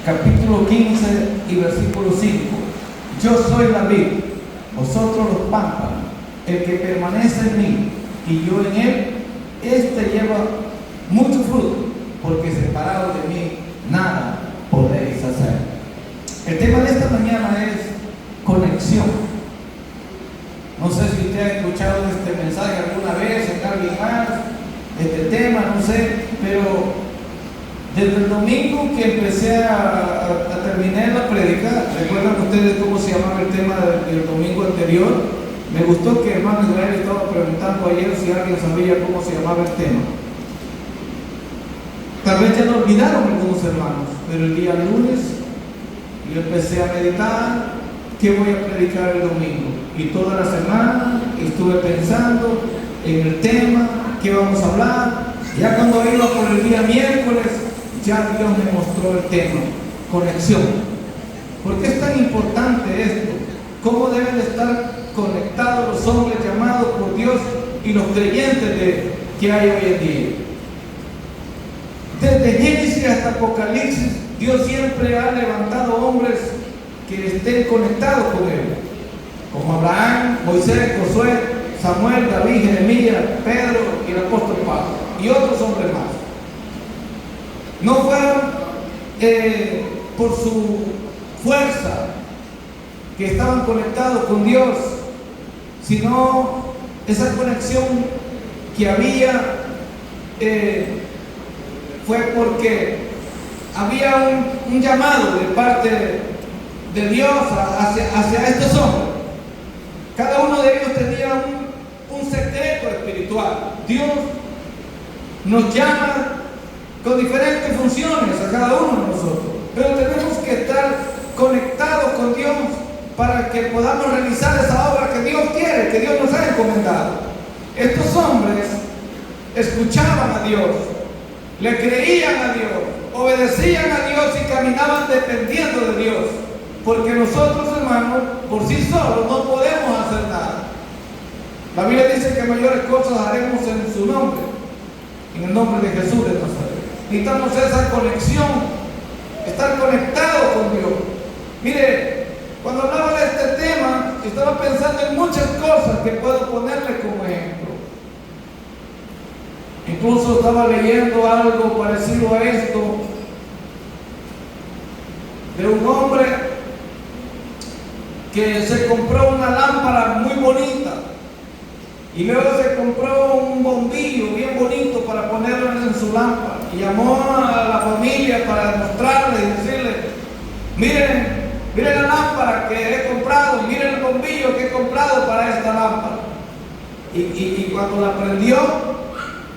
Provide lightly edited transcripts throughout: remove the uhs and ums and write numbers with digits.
capítulo 15 y versículo 5. Yo soy la vid, vosotros los pámpanos. El que permanece en mí y yo en él, este lleva mucho fruto, porque separado de mí nada podéis hacer. El tema de esta mañana es conexión. No sé si usted ha escuchado este mensaje alguna vez en alguien más, este tema, no sé, pero desde el domingo que empecé a terminar la prédica, ¿recuerdan ustedes cómo se llamaba el tema del domingo anterior? Me gustó que hermano Israel estaba preguntando ayer si alguien sabía cómo se llamaba el tema. Tal vez ya lo olvidaron algunos hermanos, pero el día lunes yo empecé a meditar qué voy a predicar el domingo. Y toda la semana estuve pensando en el tema, qué vamos a hablar. Ya cuando iba por el día miércoles, ya Dios me mostró el tema, conexión. ¿Por qué es tan importante esto? ¿Cómo deben de estar conectados los hombres llamados por Dios y los creyentes que hay hoy en día? Desde Génesis hasta Apocalipsis, Dios siempre ha levantado hombres que estén conectados con Él, como Abraham, Moisés, Josué, Samuel, David, Jeremías, Pedro y el apóstol Pablo y otros hombres más. No fueron por su fuerza que estaban conectados con Dios, sino esa conexión que había fue porque había un llamado de parte de Dios hacia estos hombres. Cada uno de ellos tenía un secreto espiritual. Dios nos llama con diferentes funciones a cada uno de nosotros, pero tenemos que estar conectados con Dios para que podamos realizar esa obra que Dios quiere, que Dios nos ha encomendado. Estos hombres escuchaban a Dios, le creían a Dios, obedecían a Dios y caminaban dependiendo de Dios, porque nosotros, hermanos, por sí solos no podemos hacer nada. La Biblia dice que mayores cosas haremos en su nombre, en el nombre de Jesús de Nazaret. Necesitamos esa conexión, estar conectados con Dios. Mire, cuando hablaba de este tema, estaba pensando en muchas cosas que puedo ponerle como ejemplo. Incluso estaba leyendo algo parecido a esto de un hombre que se compró una lámpara muy bonita y luego se compró un bombillo bien bonito para ponerlo en su lámpara y llamó a la familia para mostrarle y decirle: miren la lámpara que he comprado, miren el bombillo que he comprado para esta lámpara. Y cuando la prendió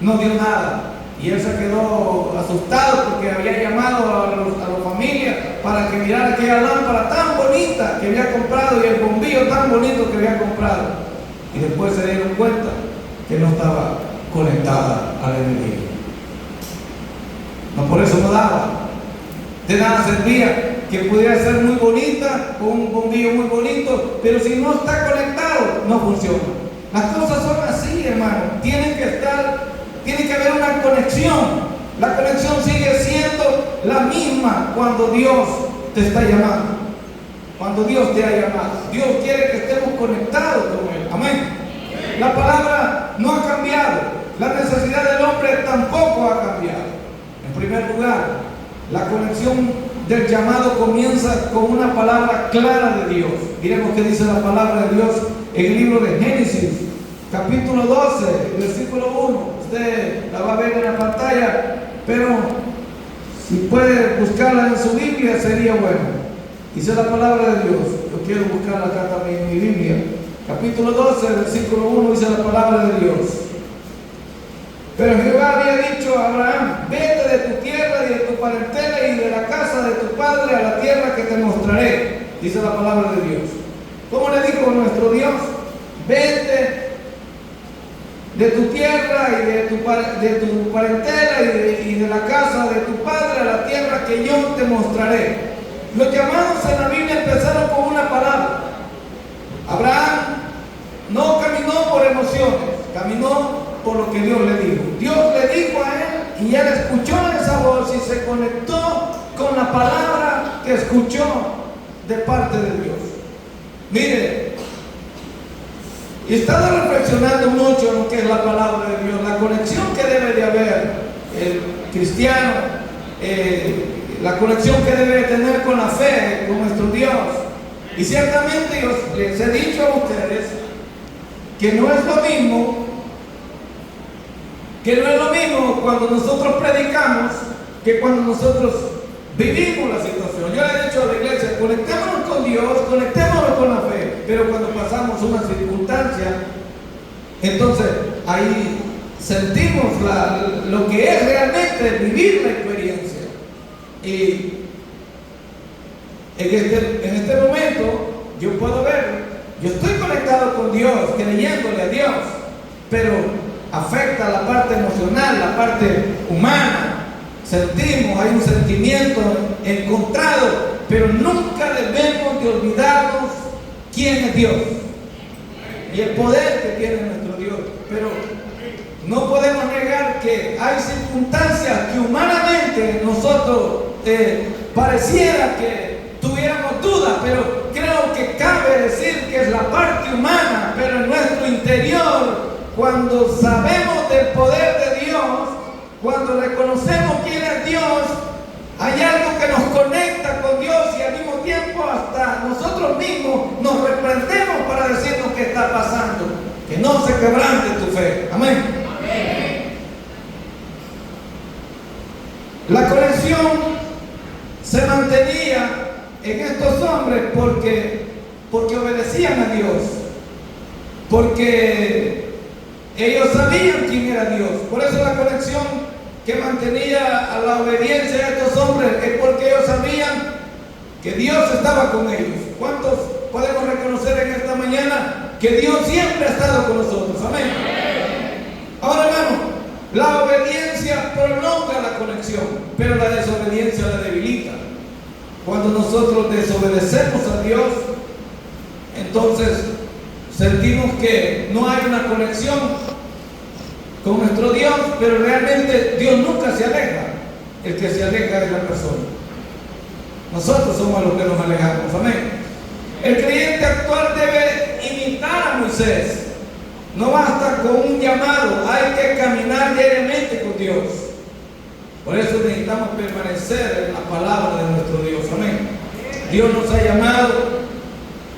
no dio nada y él se quedó asustado porque había llamado a la familia para que mirara aquella lámpara tan bonita que había comprado y el bombillo tan bonito que había comprado, y después se dieron cuenta que no estaba conectada a la energía. No, por eso no daba, de nada servía que pudiera ser muy bonita con un bombillo muy bonito, pero si no está conectado no funciona. Las cosas son así, hermano, tiene que haber una conexión. La conexión sigue siendo la misma cuando Dios te está llamando, cuando Dios te ha llamado. Dios quiere que estemos conectados con Él. Amén. La palabra no ha cambiado, la necesidad del hombre tampoco ha cambiado. En primer lugar, la conexión del llamado comienza con una palabra clara de Dios. Miremos qué dice la palabra de Dios en el libro de Génesis, capítulo 12, versículo 1. Usted la va a ver en la pantalla, pero si puede buscarla en su Biblia sería bueno. Dice la palabra de Dios. Yo quiero buscarla acá también en mi Biblia. Capítulo 12, versículo 1, dice la palabra de Dios: pero Jehová había dicho a Abraham: vete de tu tierra y de tu parentela y de la casa de tu padre a la tierra que te mostraré. Dice la palabra de Dios. ¿Cómo le dijo nuestro Dios? Vete de tu tierra y de tu parentela y de la casa de tu padre a la tierra que yo te mostraré. Los llamados en la Biblia empezaron con una palabra. Abraham no caminó por emociones, caminó por lo que Dios le dijo. Dios le dijo a él y él escuchó esa voz y se conectó con la palabra que escuchó de parte de Dios. Mire, y he estado reflexionando mucho en lo que es la palabra de Dios, la conexión que debe de haber el cristiano, la conexión que debe tener con la fe, con nuestro Dios. Y ciertamente yo les he dicho a ustedes que no es lo mismo, cuando nosotros predicamos que cuando nosotros vivimos la situación. Yo le he dicho a la iglesia, conectémonos con Dios, conectémonos con la fe, pero cuando pasamos una circunstancia, entonces ahí sentimos lo que es realmente vivir la experiencia. Y en este momento yo puedo ver, yo estoy conectado con Dios, creyéndole a Dios, pero afecta la parte emocional, la parte humana. Sentimos, hay un sentimiento encontrado, pero nunca debemos de olvidarnos quién es Dios y el poder que tiene nuestro Dios. Pero no podemos negar que hay circunstancias que humanamente nosotros pareciera que tuviéramos dudas, pero creo que cabe decir que es la parte humana, pero en nuestro interior, cuando sabemos del poder de Dios, cuando reconocemos quién es Dios, hay algo que nos conecta con Dios y al mismo tiempo hasta nosotros mismos nos reprendemos para decirnos qué está pasando. Que no se quebrante tu fe. Amén. Amén. La conexión se mantenía en estos hombres porque obedecían a Dios, porque ellos sabían quién era Dios. Por eso la conexión que mantenía a la obediencia de estos hombres es porque ellos sabían que Dios estaba con ellos. ¿Cuántos podemos reconocer en esta mañana que Dios siempre ha estado con nosotros? Amén. Ahora, hermano, la obediencia prolonga la conexión, pero la desobediencia la debilita. Cuando nosotros desobedecemos a Dios, entonces sentimos que no hay una conexión con nuestro Dios, pero realmente Dios nunca se aleja. El que se aleja es la persona. Nosotros somos los que nos alejamos. Amén. El creyente actual debe imitar a Moisés. No basta con un llamado, hay que caminar diariamente con Dios. Por eso necesitamos permanecer en la palabra de nuestro Dios. Amén. Dios nos ha llamado,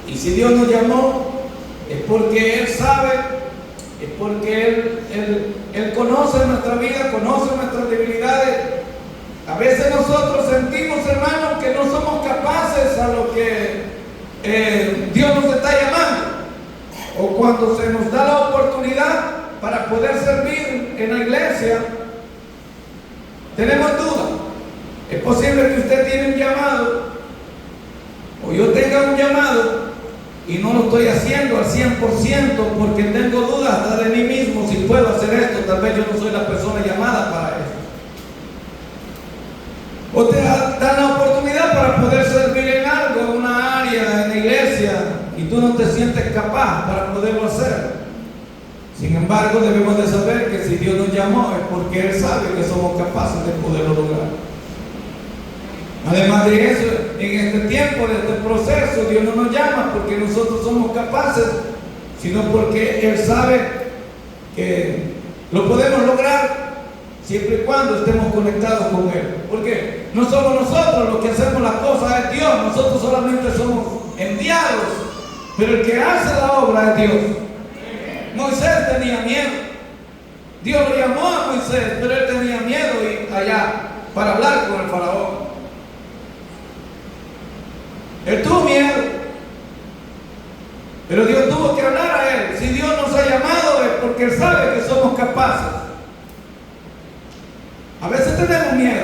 y si Dios nos llamó, es porque Él sabe, es porque Él conoce nuestra vida, conoce nuestras debilidades. A veces nosotros sentimos, hermanos, que no somos capaces a lo que Dios nos está llamando. O cuando se nos da la oportunidad para poder servir en la iglesia, tenemos dudas. Es posible que usted tiene un llamado, o yo tenga un llamado, y no lo estoy haciendo al 100% porque tengo dudas hasta de mí mismo si puedo hacer esto. Tal vez yo no soy la persona llamada para eso. O te dan la oportunidad para poder servir en algo, en una área, en la iglesia, y tú no te sientes capaz para poderlo hacer. Sin embargo, debemos de saber que si Dios nos llamó es porque Él sabe que somos capaces de poderlo lograr. Además de eso, en este tiempo, en este proceso, Dios no nos llama porque nosotros somos capaces, sino porque Él sabe que lo podemos lograr siempre y cuando estemos conectados con Él. Porque no somos nosotros los que hacemos las cosas, es Dios. Nosotros solamente somos enviados, pero el que hace la obra es Dios. Moisés tenía miedo. Dios lo llamó a Moisés, pero él tenía miedo ir allá para hablar con el faraón. Él tuvo miedo, pero Dios tuvo que hablar a él. Si Dios nos ha llamado es porque Él sabe que somos capaces. A veces tenemos miedo,